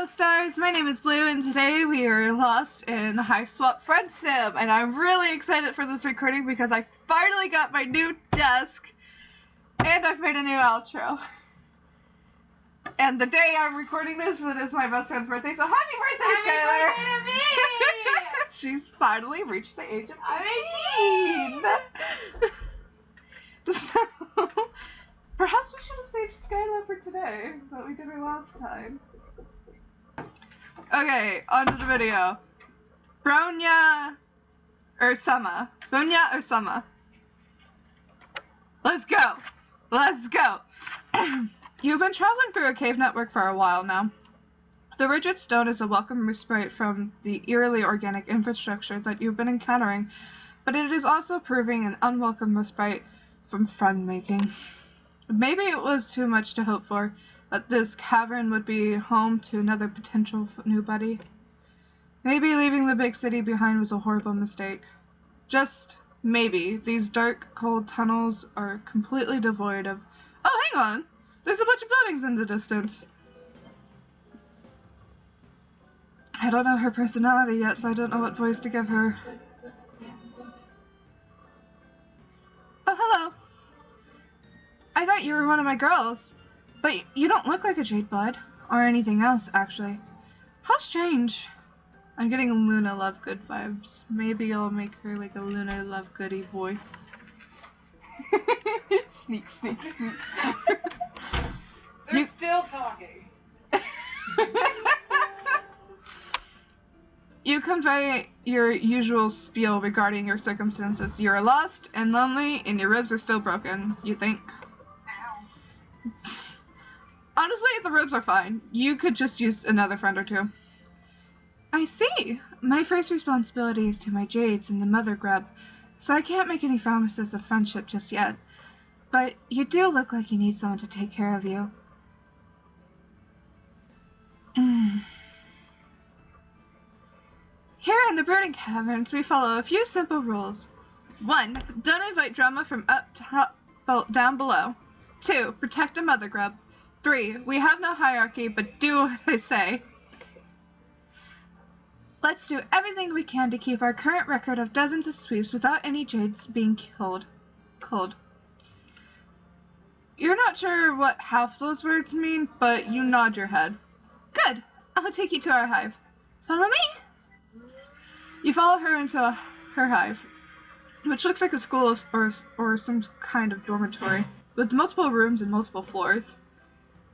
Hello stars, my name is Blue and today we are lost in Hiveswap Friend Sim, and I'm really excited for this recording because I finally got my new desk and I've made a new outro. And the day I'm recording this, it is my best friend's birthday, so happy birthday, Skylar! Happy birthday to me! She's finally reached the age of 18! So, perhaps we should have saved Skylar for today, but we did it last time. Okay, on to the video. Bronya or Summer? Bronya or Summer? Let's go! Let's go! You've been traveling through a cave network for a while now. The rigid stone is a welcome respite from the eerily organic infrastructure that you've been encountering, but it is also proving an unwelcome respite from friend making. Maybe it was too much to hope for, that this cavern would be home to another potential new buddy. Maybe leaving the big city behind was a horrible mistake. Just maybe these dark, cold tunnels are completely devoid of— oh, hang on! There's a bunch of buildings in the distance. I don't know her personality yet, so I don't know what voice to give her. Oh, hello. I thought you were one of my girls. But you don't look like a Jade Blood, or anything else, actually. How strange. I'm getting Luna Lovegood vibes. Maybe I'll make her like a Luna Lovegoody voice. Sneak, sneak, sneak. They're still talking. You convey your usual spiel regarding your circumstances. You're lost and lonely, and your ribs are still broken, you think? Ow. Honestly, the ribs are fine. You could just use another friend or two. I see. My first responsibility is to my Jades and the Mother Grub, so I can't make any promises of friendship just yet. But you do look like you need someone to take care of you. Here in the Brooding Caverns, we follow a few simple rules. 1. Don't invite drama from up top, down below. 2. Protect a Mother Grub. 3. We have no hierarchy, but do what I say. Let's do everything we can to keep our current record of dozens of sweeps without any Jades being killed. Cold. You're not sure what half those words mean, but you nod your head. Good. I'll take you to our hive. Follow me? You follow her into her hive, which looks like a school or some kind of dormitory, with multiple rooms and multiple floors.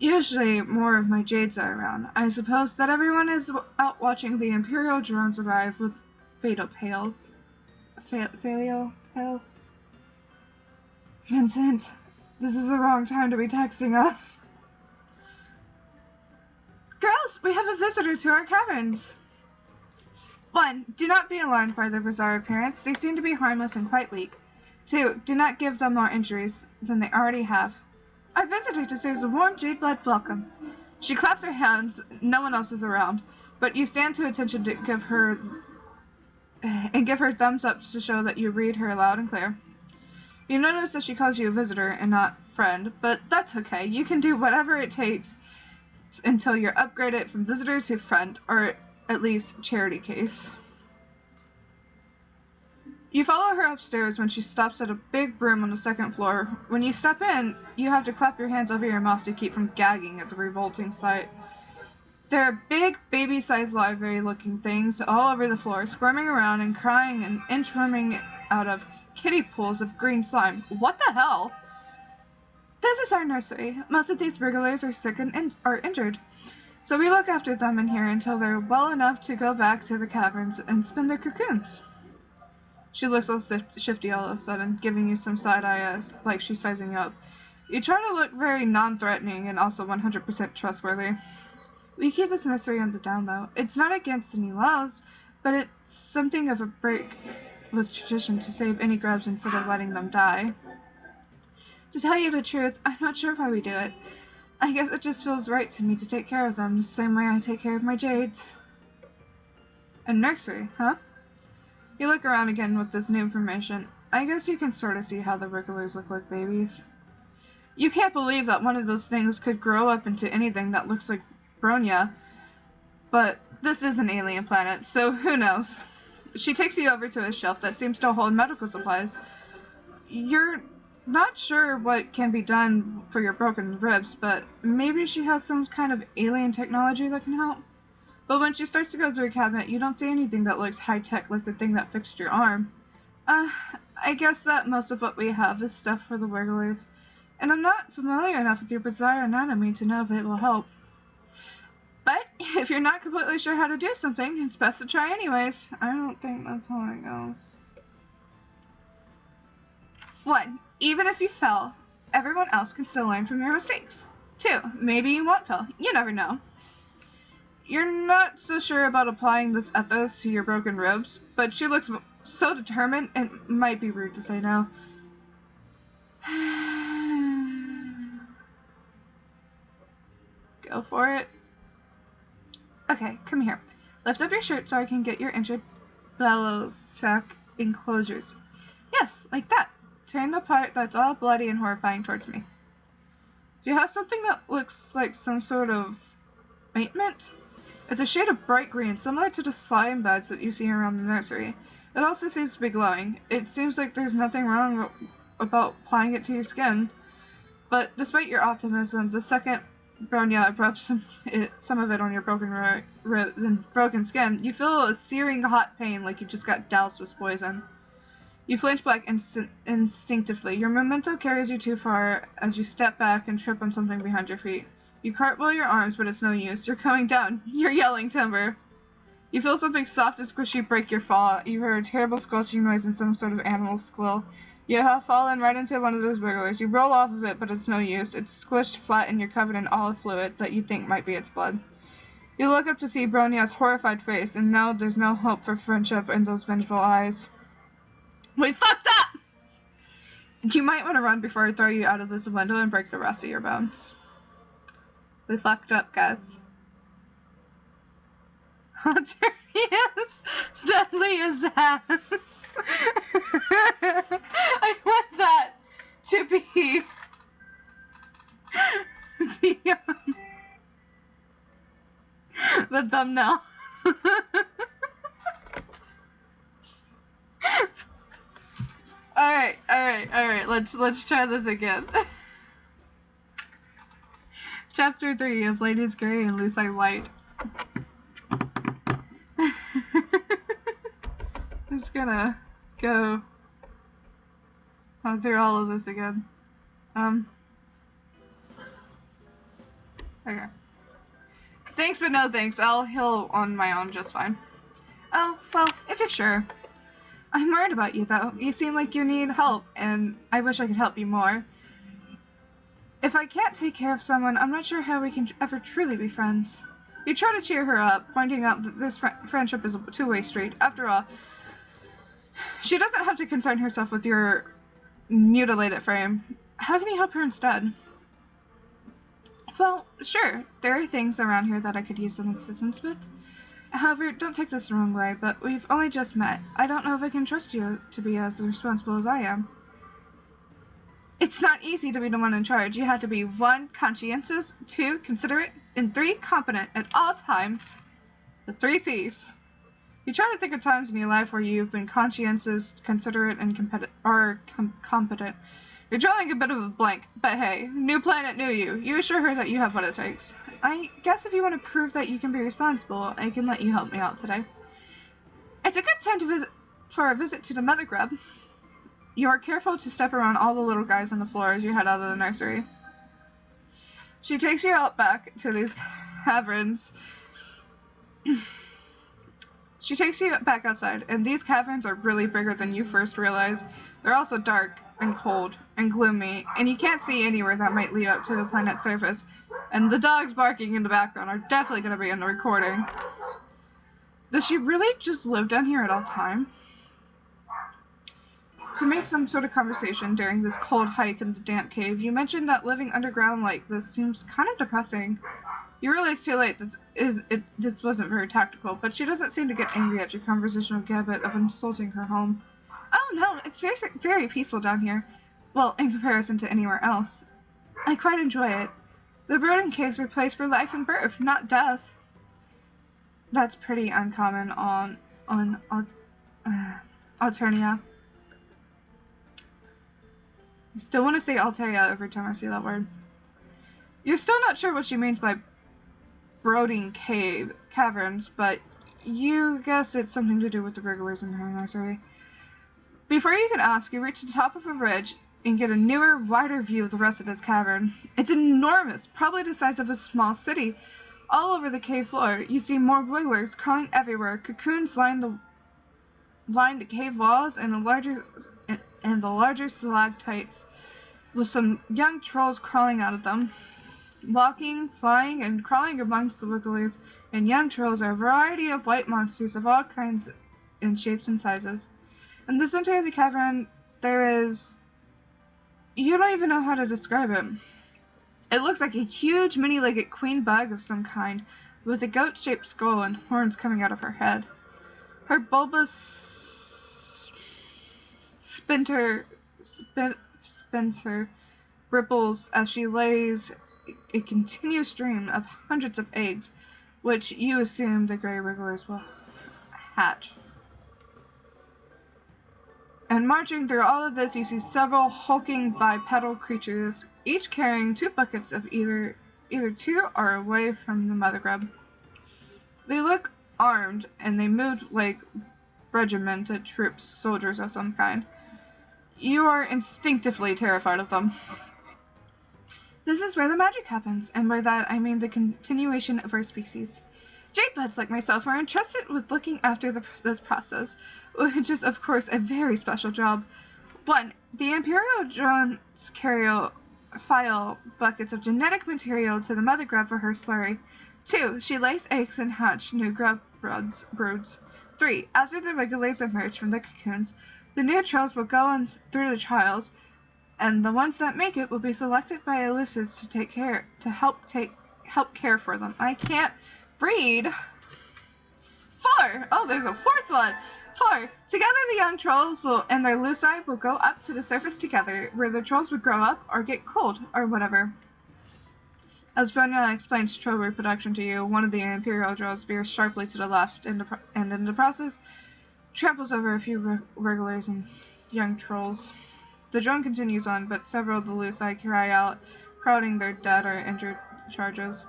Usually, more of my Jades are around. I suppose that everyone is out watching the Imperial drones arrive with fatal pails. Fatal pails? Vincent, this is the wrong time to be texting us. Girls, we have a visitor to our caverns. 1. Do not be alarmed by their bizarre appearance. They seem to be harmless and quite weak. 2. Do not give them more injuries than they already have. Our visitor deserves a warm Jade Blood welcome. She claps her hands. No one else is around, but you stand to attention to give her thumbs up to show that you read her loud and clear. You notice that she calls you a visitor and not friend, but that's okay. You can do whatever it takes until you're upgraded from visitor to friend, or at least charity case. You follow her upstairs when she stops at a big room on the second floor. When you step in, you have to clap your hands over your mouth to keep from gagging at the revolting sight. There are big, baby-sized library-looking things all over the floor, squirming around and crying and inchworming out of kiddie pools of green slime. What the hell? This is our nursery. Most of these burglars are sick and are injured, so we look after them in here until they're well enough to go back to the caverns and spin their cocoons. She looks all shifty all of a sudden, giving you some side-eye like she's sizing you up. You try to look very non-threatening and also 100% trustworthy. We keep this nursery on the down low. It's not against any laws, but it's something of a break with tradition to save any grubs instead of letting them die. To tell you the truth, I'm not sure why we do it. I guess it just feels right to me to take care of them the same way I take care of my Jades. A nursery, huh? You look around again with this new information. I guess you can sort of see how the wrigglers look like babies. You can't believe that one of those things could grow up into anything that looks like Bronya. But this is an alien planet, so who knows? She takes you over to a shelf that seems to hold medical supplies. You're not sure what can be done for your broken ribs, but maybe she has some kind of alien technology that can help. But when she starts to go through a cabinet, you don't see anything that looks high-tech like the thing that fixed your arm. I guess that most of what we have is stuff for the wigglers, and I'm not familiar enough with your bizarre anatomy to know if it will help. But if you're not completely sure how to do something, it's best to try anyways. I don't think that's how it goes. 1. Even if you fail, everyone else can still learn from your mistakes. 2. Maybe you won't fail. You never know. You're not so sure about applying this ethos to your broken ribs, but she looks so determined, it might be rude to say no. Go for it. Okay, come here. Lift up your shirt so I can get your injured bellows sack enclosures. Yes, like that. Turn the part that's all bloody and horrifying towards me. Do you have something that looks like some sort of ointment? It's a shade of bright green, similar to the slime beds that you see around the nursery. It also seems to be glowing. It seems like there's nothing wrong about applying it to your skin. But despite your optimism, the second Bronya rubs some of it on your broken skin, you feel a searing hot pain like you just got doused with poison. You flinch back instinctively. Your momentum carries you too far as you step back and trip on something behind your feet. You cartwheel your arms, but it's no use. You're going down. You're yelling timber. You feel something soft and squishy break your fall. You hear a terrible squelching noise and some sort of animal squeal. You have fallen right into one of those wigglers. You roll off of it, but it's no use. It's squished flat and you're covered in olive fluid that you think might be its blood. You look up to see Bronya's horrified face, and now there's no hope for friendship in those vengeful eyes. We fucked up! You might want to run before I throw you out of this window and break the rest of your bones. We fucked up, guys. Alternia's Deadliest ass. I want that to be the thumbnail. Alright, let's try this again. Chapter 3 of Ladies Grey and Lucite White. I'm just gonna go through all of this again. Okay. Thanks, but no thanks. I'll heal on my own just fine. Oh, well, if you're sure. I'm worried about you, though. You seem like you need help, and I wish I could help you more. If I can't take care of someone, I'm not sure how we can ever truly be friends. You try to cheer her up, pointing out that this friendship is a two-way street. After all, she doesn't have to concern herself with your mutilated frame. How can you help her instead? Well, sure, there are things around here that I could use some assistance with. However, don't take this the wrong way, but we've only just met. I don't know if I can trust you to be as responsible as I am. It's not easy to be the one in charge. You have to be 1, conscientious, 2, considerate, and 3, competent at all times. The 3 C's. You try to think of times in your life where you've been conscientious, considerate, and competent. You're drawing a bit of a blank, but hey, new planet, new you. You assure her that you have what it takes. I guess if you want to prove that you can be responsible, I can let you help me out today. It's a good time to for a visit to the mother grub. You are careful to step around all the little guys on the floor as you head out of the nursery. She takes you out back to these caverns. She takes you back outside, and these caverns are really bigger than you first realize. They're also dark and cold and gloomy, and you can't see anywhere that might lead up to the planet's surface. And the dogs barking in the background are definitely going to be in the recording. Does she really just live down here at all time? To make some sort of conversation during this cold hike in the damp cave, you mentioned that living underground like this seems kind of depressing. You realize too late this wasn't very tactical, but she doesn't seem to get angry at your conversational gambit of insulting her home. Oh no, it's very, very peaceful down here. Well, in comparison to anywhere else. I quite enjoy it. The brooding caves are a place for life and birth, not death. That's pretty uncommon on Alternia. I still want to say Altea every time I see that word. You're still not sure what she means by brooding caverns, but you guess it's something to do with the wrigglers in her nursery. Before you can ask, you reach the top of a ridge and get a newer, wider view of the rest of this cavern. It's enormous, probably the size of a small city. All over the cave floor, you see more wrigglers crawling everywhere. Cocoons line the cave walls and the larger stalactites, with some young trolls crawling out of them. Walking, flying, and crawling amongst the wigglers and young trolls are a variety of white monsters of all kinds in shapes and sizes. In the center of the cavern, there is... you don't even know how to describe it. It looks like a huge many-legged queen bug of some kind, with a goat-shaped skull and horns coming out of her head. Her bulbous spinter ripples as she lays a continuous stream of hundreds of eggs, which you assume the gray wrigglers will hatch. And marching through all of this, you see several hulking bipedal creatures, each carrying 2 buckets of either to or away from the mother grub. They look armed, and they move like regimented troops, soldiers of some kind. You are instinctively terrified of them. This is where the magic happens, and by that I mean the continuation of our species. Jade buds like myself are entrusted with looking after this process, which is of course a very special job. 1. The Imperial drones file buckets of genetic material to the mother grub for her slurry. 2. She lays eggs and hatch new grub broods. 3. After the wrigglers emerge from the cocoons, the new trolls will go on through the trials, and the ones that make it will be selected by Elusives to help care for them. I can't read. 4. Oh, there's a 4th one. 4. Together the young trolls and their Luci will go up to the surface together, where the trolls would grow up or get cold or whatever. As Bronya explains troll reproduction to you, one of the Imperial drones veers sharply to the left, and in the process tramples over a few wrigglers and young trolls. The drone continues on, but several of the Luci cry out, crowding their dead or injured charges.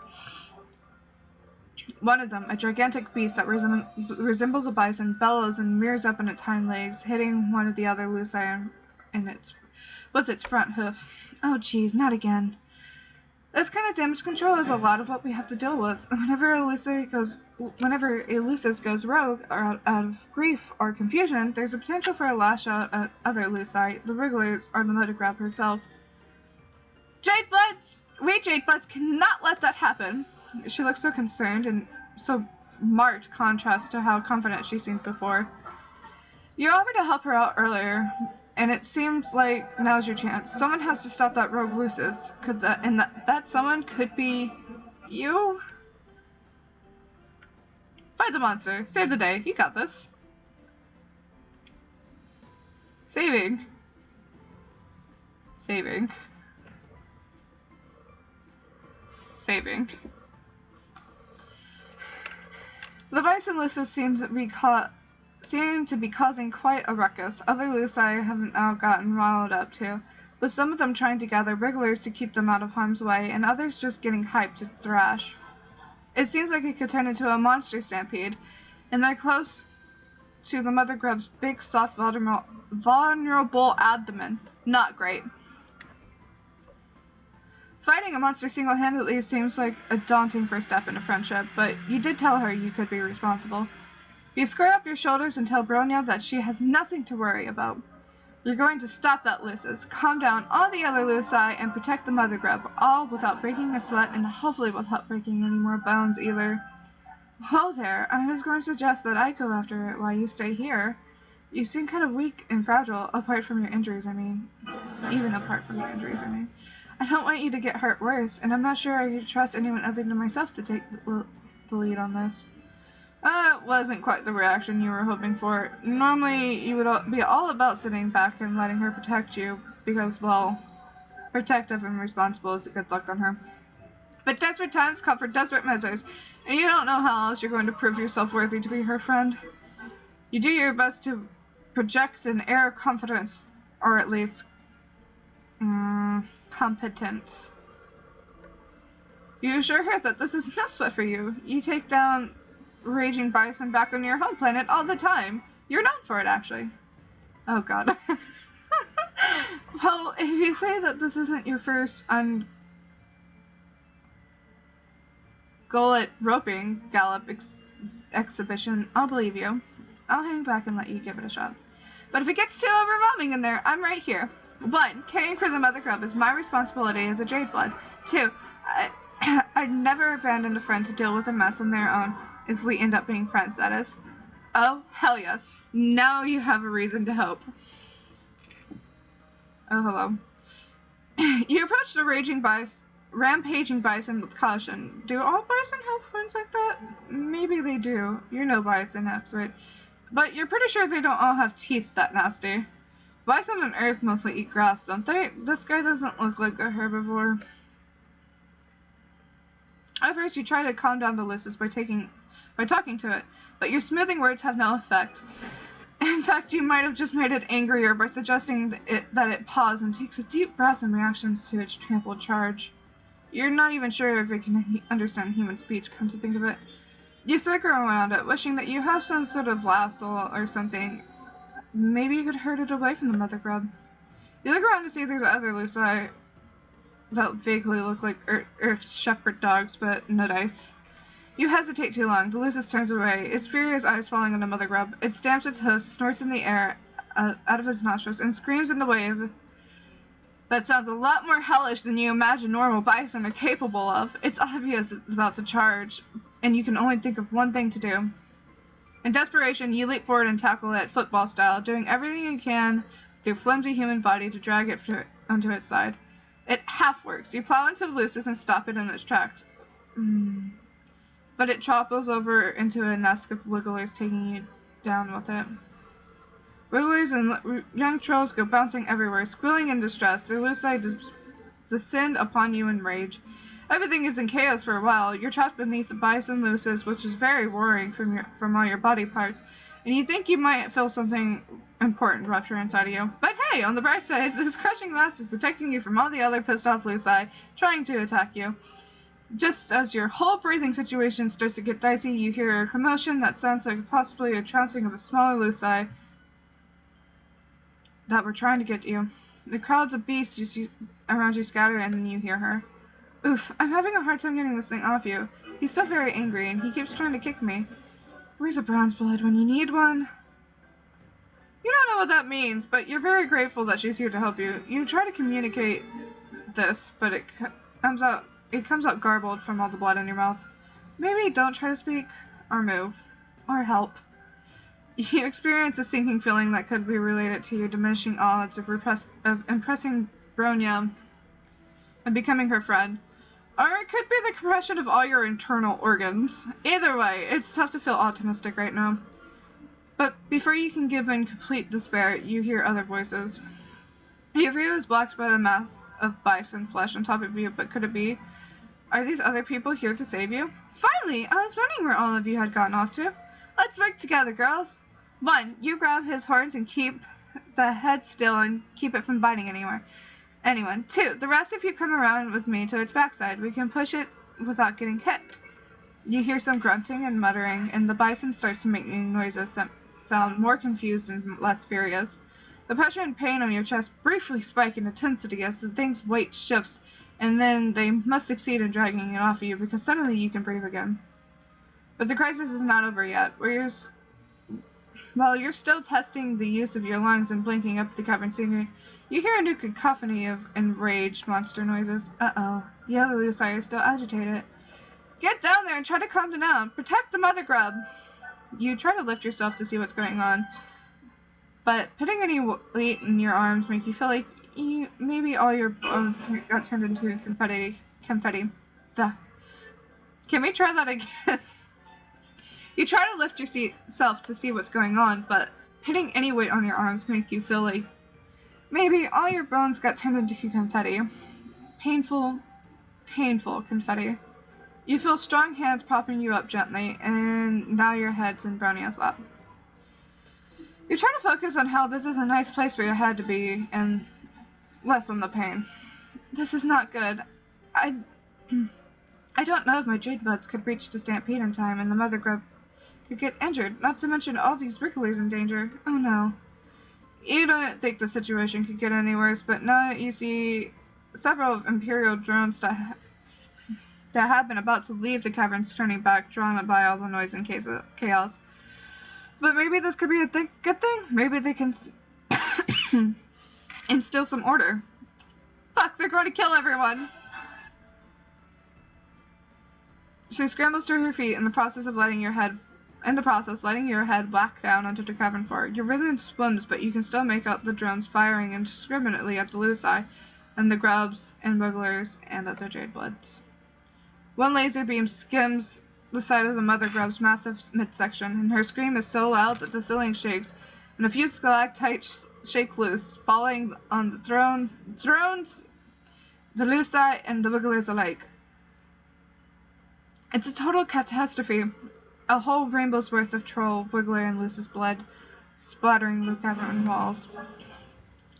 One of them, a gigantic beast that resembles a bison, bellows and rears up on its hind legs, hitting one of the other Luci with its front hoof. Oh jeez, not again. This kind of damage control is a lot of what we have to deal with. Whenever Elusives goes rogue or out of grief or confusion, there's a potential for a lash out at other Luci, the wrigglers, or the mother grub herself. Jade Bloods! We Jade Bloods cannot let that happen. She looks so concerned, in so marked contrast to how confident she seemed before. You offered to help her out earlier, and it seems like now's your chance. Someone has to stop that rogue Lucis. That someone could be you? Fight the monster. Save the day. You got this. Saving. Levice and Lucis seem to be causing quite a ruckus. Other Luci haven't now gotten riled up too, with some of them trying to gather wrigglers to keep them out of harm's way, and others just getting hyped to thrash. It seems like it could turn into a monster stampede, and they're close to the mother grub's big, soft, vulnerable abdomen. Not great. Fighting a monster single-handedly seems like a daunting first step into friendship, but you did tell her you could be responsible. You square up your shoulders and tell Bronya that she has nothing to worry about. You're going to stop that Lucis, calm down all the other Luci, and protect the mother grub, all without breaking a sweat and hopefully without breaking any more bones either. Whoa there, I was going to suggest that I go after it while you stay here. You seem kind of weak and fragile, apart from your injuries, I mean. Even apart from your injuries, I mean. I don't want you to get hurt worse, and I'm not sure I could trust anyone other than myself to take the lead on this. It wasn't quite the reaction you were hoping for. Normally, you would be all about sitting back and letting her protect you, because, well, protective and responsible is a good look on her. But desperate times call for desperate measures, and you don't know how else you're going to prove yourself worthy to be her friend. You do your best to project an air of confidence, or at least competence. You assure her that this is no sweat for you. You take down raging bison back on your home planet all the time. You're known for it, actually. Oh god. Well, if you say that this isn't your first gullet roping gallop exhibition, I'll believe you. I'll hang back and let you give it a shot. But if it gets too overwhelming in there, I'm right here. 1. Caring for the mother grub is my responsibility as a Jade Blood. 2. I'd never abandon a friend to deal with a mess on their own if we end up being friends, that is. Oh, hell yes. Now you have a reason to hope. Oh, hello. You approach the rampaging bison with caution. Do all bison have horns like that? Maybe they do. You're no bison expert. But you're pretty sure they don't all have teeth that nasty. Bison on Earth mostly eat grass, don't they? This guy doesn't look like a herbivore. At first, you try to calm down the Lucis by talking to it, but your smoothing words have no effect. In fact, you might have just made it angrier by suggesting that it pause and takes a deep breath in reaction to its trampled charge. You're not even sure if it can understand human speech, come to think of it. You circle around it, wishing that you have some sort of lasso or something. Maybe you could herd it away from the mother grub. You look around to see if there's other Luci that vaguely look like Earth shepherd dogs, but no dice. You hesitate too long. The Lucis turns away, its furious eyes falling on the mother grub. It stamps its hoofs, snorts in the air out of its nostrils, and screams in a way that sounds a lot more hellish than you imagine normal bison are capable of. It's obvious it's about to charge, and you can only think of one thing to do. In desperation, you leap forward and tackle it football style, doing everything you can with your flimsy human body to drag it onto its side. It half works. You plow into the Lucis and stop it in its tracks. But it topples over into a nest of wigglers, taking you down with it. Wigglers and young trolls go bouncing everywhere, squealing in distress. Their Luci descend upon you in rage. Everything is in chaos for a while. You're trapped beneath the bison Lucis, which is very worrying from all your body parts, and you think you might feel something important rupture inside of you. But hey, on the bright side, this crushing mass is protecting you from all the other pissed off Luci trying to attack you. Just as your whole breathing situation starts to get dicey, you hear a commotion that sounds like possibly a trouncing of a smaller Luci that were trying to get you. The crowds of beasts you see around you scatter, and then you hear her. Oof, I'm having a hard time getting this thing off you. He's still very angry, and he keeps trying to kick me. Where's a bronze blood when you need one? You don't know what that means, but you're very grateful that she's here to help you. You try to communicate this, but it comes out garbled from all the blood in your mouth. Maybe don't try to speak, or move, or help. You experience a sinking feeling that could be related to your diminishing odds of impressing Bronya and becoming her friend. Or it could be the compression of all your internal organs. Either way, it's tough to feel optimistic right now. But before you can give in complete despair, you hear other voices. Your view is blocked by the mass of bison flesh on top of you, but could it be? Are these other people here to save you? Finally! I was wondering where all of you had gotten off to. Let's work together, girls. 1. You grab his horns and keep the head still and keep it from biting anyone. 2. The rest of you come around with me to its backside. We can push it without getting hit. You hear some grunting and muttering, and the bison starts to make noises that sound more confused and less furious. The pressure and pain on your chest briefly spike in intensity as the thing's weight shifts, and then they must succeed in dragging it off of you because suddenly you can breathe again. But the crisis is not over yet. While you're still testing the use of your lungs and blinking up the cavern scenery, you hear a new cacophony of enraged monster noises. Uh-oh. The other Luci are still agitated. Get down there and try to calm down. Protect the mother grub. You try to lift yourself to see what's going on, but putting any weight in your arms make you feel like maybe all your bones got turned into confetti. Duh. Can we try that again? You try to lift yourself to see what's going on, but putting any weight on your arms make you feel like maybe all your bones got turned into confetti. Painful painful confetti. You feel strong hands propping you up gently, and now your head's in Bronia's lap. You try to focus on how this is a nice place for your head to be, and less on the pain. This is not good. I don't know if my jade buds could reach the stampede in time, and the mother grub could get injured, not to mention all these wrigglers in danger. Oh no. You don't think the situation could get any worse, but now you see several Imperial drones that have been about to leave the caverns turning back, drawn by all the noise and chaos. But maybe this could be a good thing? Maybe they can instill some order. Fuck, they're going to kill everyone! She scrambles to her feet in the process letting your head whack down onto the cavern floor. Your vision swims, but you can still make out the drones firing indiscriminately at the Luci and the grubs and wigglers and at the jade bloods. One laser beam skims the side of the mother grub's massive midsection, and her scream is so loud that the ceiling shakes, and a few stalactites shake loose, falling on the thrones, the Luci, and the wigglers alike. It's a total catastrophe. A whole rainbow's worth of troll, wiggler, and Lucy's blood splattering the cavern walls.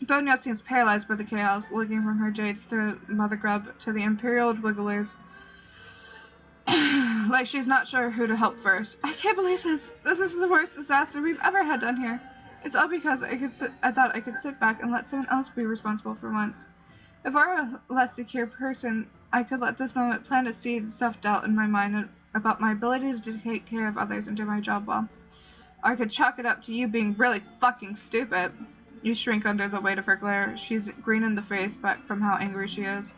Bronya seems paralyzed by the chaos, looking from her jades to Mother Grub to the Imperial wigglers, like she's not sure who to help first. I can't believe this. This is the worst disaster we've ever had done here. It's all because I thought I could sit back and let someone else be responsible for once. If I were a less secure person, I could let this moment plant a seed of self-doubt in my mind about my ability to take care of others and do my job well. I could chalk it up to you being really fucking stupid. You shrink under the weight of her glare. She's green in the face, but from how angry she is.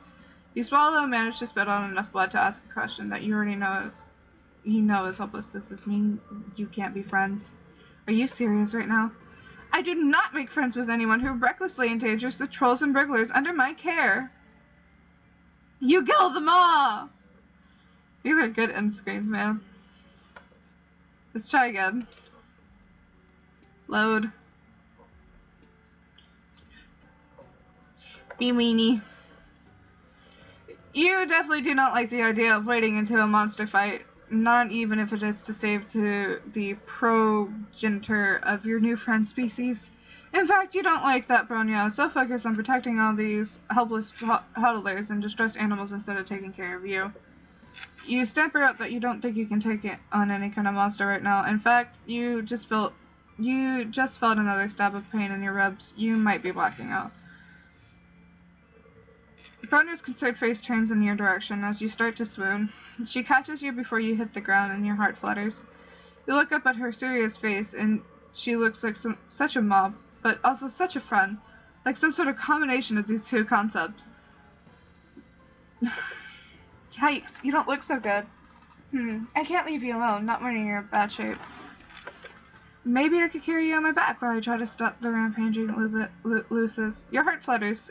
You swallow and manage to spit out enough blood to ask a question that you already know is hopeless. Does this mean you can't be friends? Are you serious right now? I do not make friends with anyone who recklessly endangers the trolls and wrigglers under my care. You kill them all! These are good end screens, man. Let's try again. Load. Be weenie. You definitely do not like the idea of wading into a monster fight, not even if it is to save the progenitor of your new friend species. In fact, you don't like that Bronya is so focused on protecting all these helpless hodlers and distressed animals instead of taking care of you. You stammer out that you don't think you can take it on any kind of monster right now. In fact, you just felt another stab of pain in your ribs. You might be blacking out. Bronya's concerned face turns in your direction as you start to swoon. She catches you before you hit the ground and your heart flutters. You look up at her serious face and she looks like such a mob, but also such a friend, like some sort of combination of these two concepts. Yikes, you don't look so good. I can't leave you alone, not when you're in bad shape. Maybe I could carry you on my back while I try to stop the rampaging Lucis. Your heart flutters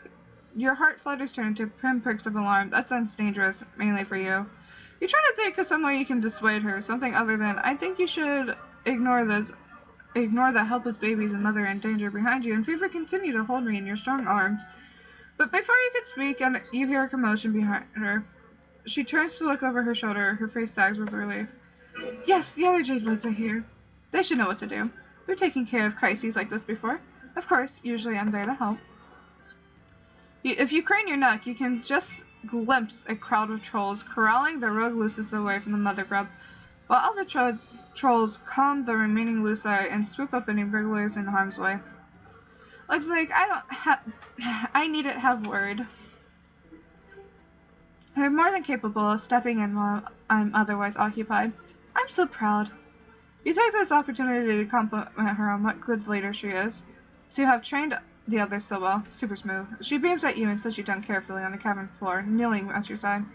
turn into pinpricks of alarm. That sounds dangerous, mainly for you. You try to think of some way you can dissuade her, something other than, I think you should ignore the helpless babies and mother in danger behind you, and fever continue to hold me in your strong arms. But before you could speak, and you hear a commotion behind her. She turns to look over her shoulder, her face sags with relief. Yes, the other Jade Bloods are here. They should know what to do. We've taken care of crises like this before. Of course, usually I'm there to help. If you crane your neck, you can just glimpse a crowd of trolls corralling the rogue Lucis away from the mother grub, while other trolls calm the remaining Luci and swoop up any wrigglers in harm's way. Looks like I needn't have word. They're more than capable of stepping in while I'm otherwise occupied. I'm so proud. You take this opportunity to compliment her on what good leader she is, to have trained the others so well. Super smooth. She beams at you and sits you down carefully on the cabin floor, kneeling at your side.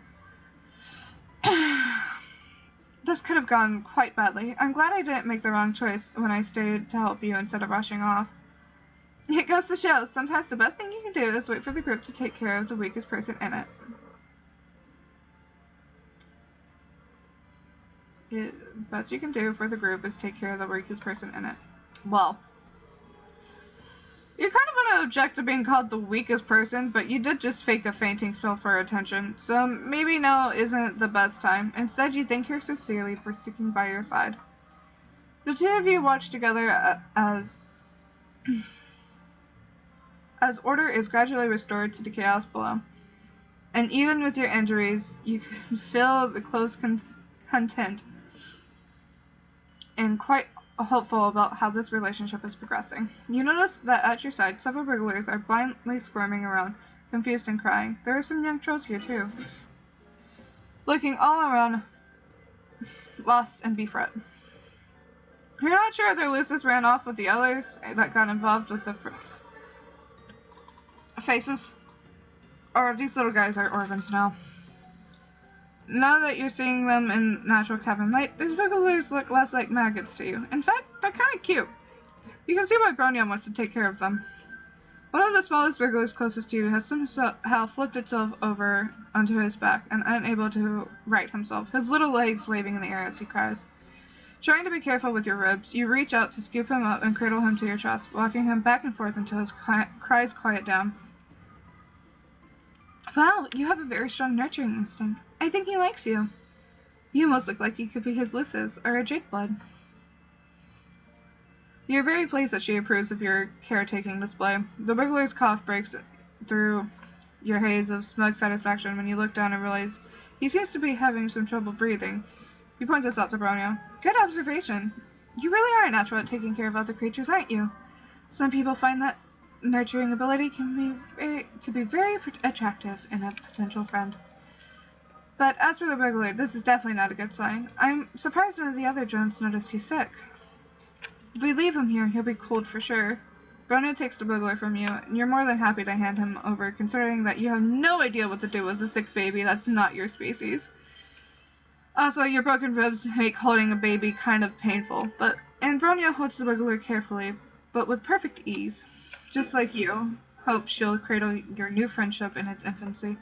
This could have gone quite badly. I'm glad I didn't make the wrong choice when I stayed to help you instead of rushing off. It goes to show, sometimes the best thing you can do is wait for the group to take care of the weakest person in it. The best you can do for the group is take care of the weakest person in it. Well, you kind of want object to being called the weakest person, but you did just fake a fainting spell for her attention, so maybe now isn't the best time. Instead, you thank her sincerely for sticking by your side. The two of you watch together as order is gradually restored to the chaos below. And even with your injuries, you can feel the close content and quite hopeful about how this relationship is progressing. You notice that at your side, several wrigglers are blindly squirming around, confused and crying. There are some young trolls here too, looking all around, lost and befret. You're not sure if their Lucis ran off with the others that got involved with the faces, or if these little guys are orphans now. Now that you're seeing them in natural cavern light, these wrigglers look less like maggots to you. In fact, they're kind of cute. You can see why Bronya wants to take care of them. One of the smallest wrigglers closest to you has somehow flipped itself over onto his back and unable to right himself, his little legs waving in the air as he cries. Trying to be careful with your ribs, you reach out to scoop him up and cradle him to your chest, rocking him back and forth until his cries quiet down. Wow, you have a very strong nurturing instinct. I think he likes you. You almost look like you could be his Lucis or a Jade Blood. You're very pleased that she approves of your caretaking display. The wriggler's cough breaks through your haze of smug satisfaction when you look down and realize he seems to be having some trouble breathing. You point this out to Bronya. Good observation. You really are a natural at taking care of other creatures, aren't you? Some people find that nurturing ability can be very attractive in a potential friend. But as for the wriggler, this is definitely not a good sign. I'm surprised none of the other drones noticed he's sick. If we leave him here, he'll be cold for sure. Bronya takes the wriggler from you, and you're more than happy to hand him over, considering that you have no idea what to do with a sick baby that's not your species. Also, your broken ribs make holding a baby kind of painful, and Bronya holds the wriggler carefully, but with perfect ease. Just like you, hope she'll cradle your new friendship in its infancy.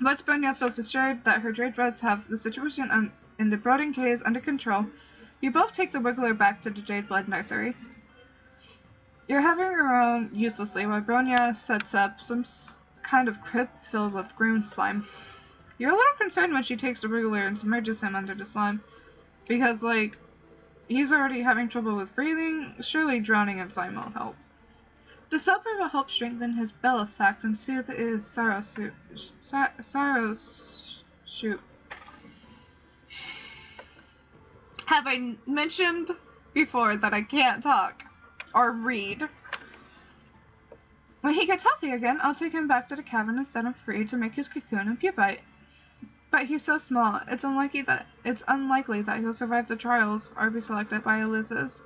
Once Bronya feels assured that her Jade Bloods have the situation in the Brooding Caves under control, you both take the wriggler back to the Jade Blood nursery. You're hovering around uselessly while Bronya sets up some kind of crypt filled with green slime. You're a little concerned when she takes the wriggler and submerges him under the slime, because, he's already having trouble with breathing. Surely drowning in slime won't help. The soaper will help strengthen his bellow sacs and soothe his sorrow shoot. Have I mentioned before that I can't talk or read? When he gets healthy again, I'll take him back to the cavern and set him free to make his cocoon and pupite. But he's so small, it's unlikely that he'll survive the trials or be selected by Eliza's.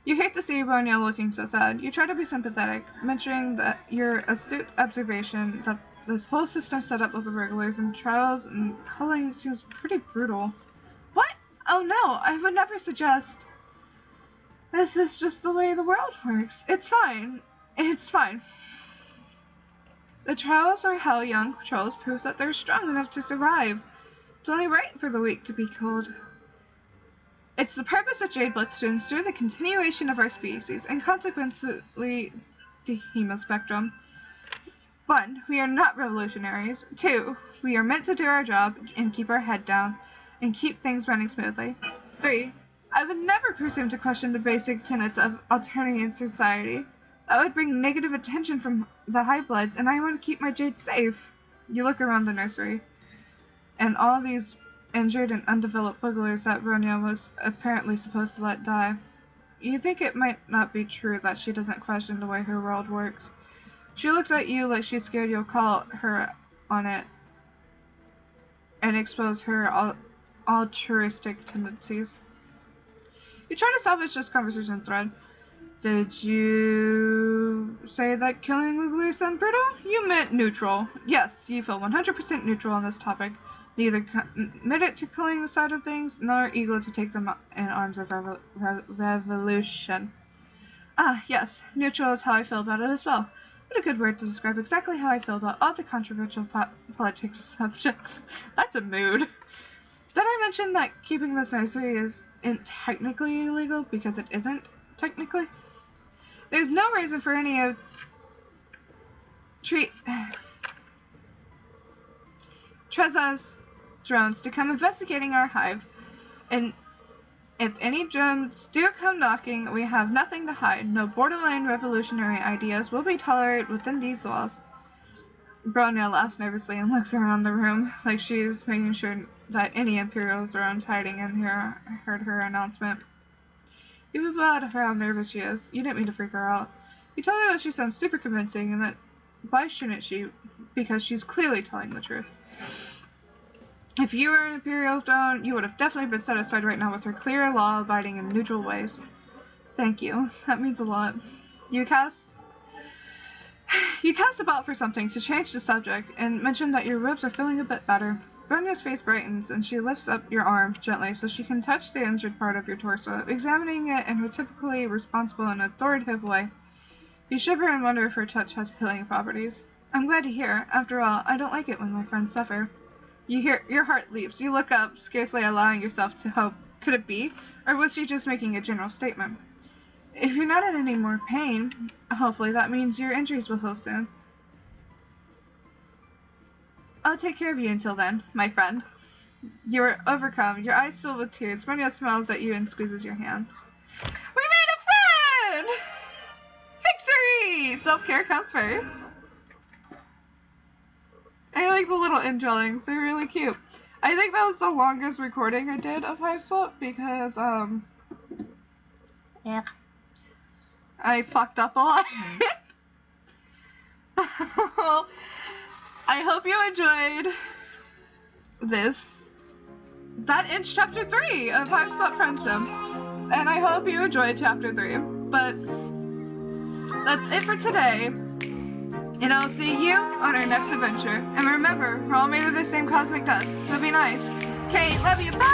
You hate to see Bronya looking so sad. You try to be sympathetic, mentioning that your astute observation that this whole system set up with the wrigglers and trials and culling seems pretty brutal. What? Oh no, I would never suggest. This is just the way the world works. It's fine. It's fine. The trials are how young trolls prove that they're strong enough to survive. It's only right for the weak to be killed. It's the purpose of Jade Bloods to ensure the continuation of our species, and consequently the hemospectrum. 1. We are not revolutionaries. 2. We are meant to do our job and keep our head down, and keep things running smoothly. 3. I would never presume to question the basic tenets of Alternia society. That would bring negative attention from the High Bloods, and I want to keep my Jade safe. You look around the nursery, and all these injured and undeveloped wigglers that Bronya was apparently supposed to let die. You think it might not be true that she doesn't question the way her world works. She looks at you like she's scared you'll call her on it and expose her altruistic tendencies. You try to salvage this conversation thread. Did you say that killing wigglers sound brutal? You meant neutral. Yes, you feel 100% neutral on this topic. Neither committed to killing the side of things, nor eager to take them in arms of revolution. Ah, yes, neutral is how I feel about it as well. What a good word to describe exactly how I feel about all the controversial politics subjects. That's a mood. Did I mention that keeping this nursery isn't technically illegal because it isn't, technically? There's no reason for any of Treza's drones to come investigating our hive, and if any drones do come knocking, we have nothing to hide. No borderline revolutionary ideas will be tolerated within these walls. Bronya laughs nervously and looks around the room like she's making sure that any Imperial drones hiding in here heard her announcement. Even about how nervous she is, you didn't mean to freak her out. You tell her that she sounds super convincing and that why shouldn't she? Because she's clearly telling the truth. If you were an Imperial drone, you would have definitely been satisfied right now with her clear, law-abiding, and neutral ways. Thank you. That means a lot. You cast about for something to change the subject and mention that your ribs are feeling a bit better. Bronya's face brightens and she lifts up your arm gently so she can touch the injured part of your torso, examining it in her typically responsible and authoritative way. You shiver and wonder if her touch has healing properties. I'm glad to hear. After all, I don't like it when my friends suffer. You hear your heart leaps. You look up, scarcely allowing yourself to hope. Could it be? Or was she just making a general statement? If you're not in any more pain, hopefully that means your injuries will heal soon. I'll take care of you until then, my friend. You are overcome, your eyes filled with tears. Bronya smiles at you and squeezes your hands. We made a friend! Victory! Self-care comes first. I like the little indwellings. They're really cute. I think that was the longest recording I did of Hiveswap because, yeah, I fucked up a lot. I hope you enjoyed this. That ends chapter 3 of Hiveswap Friend Sim. And I hope you enjoyed chapter 3. But that's it for today. And I'll see you on our next adventure. And remember, we're all made of the same cosmic dust, so be nice. Okay, love you, bye!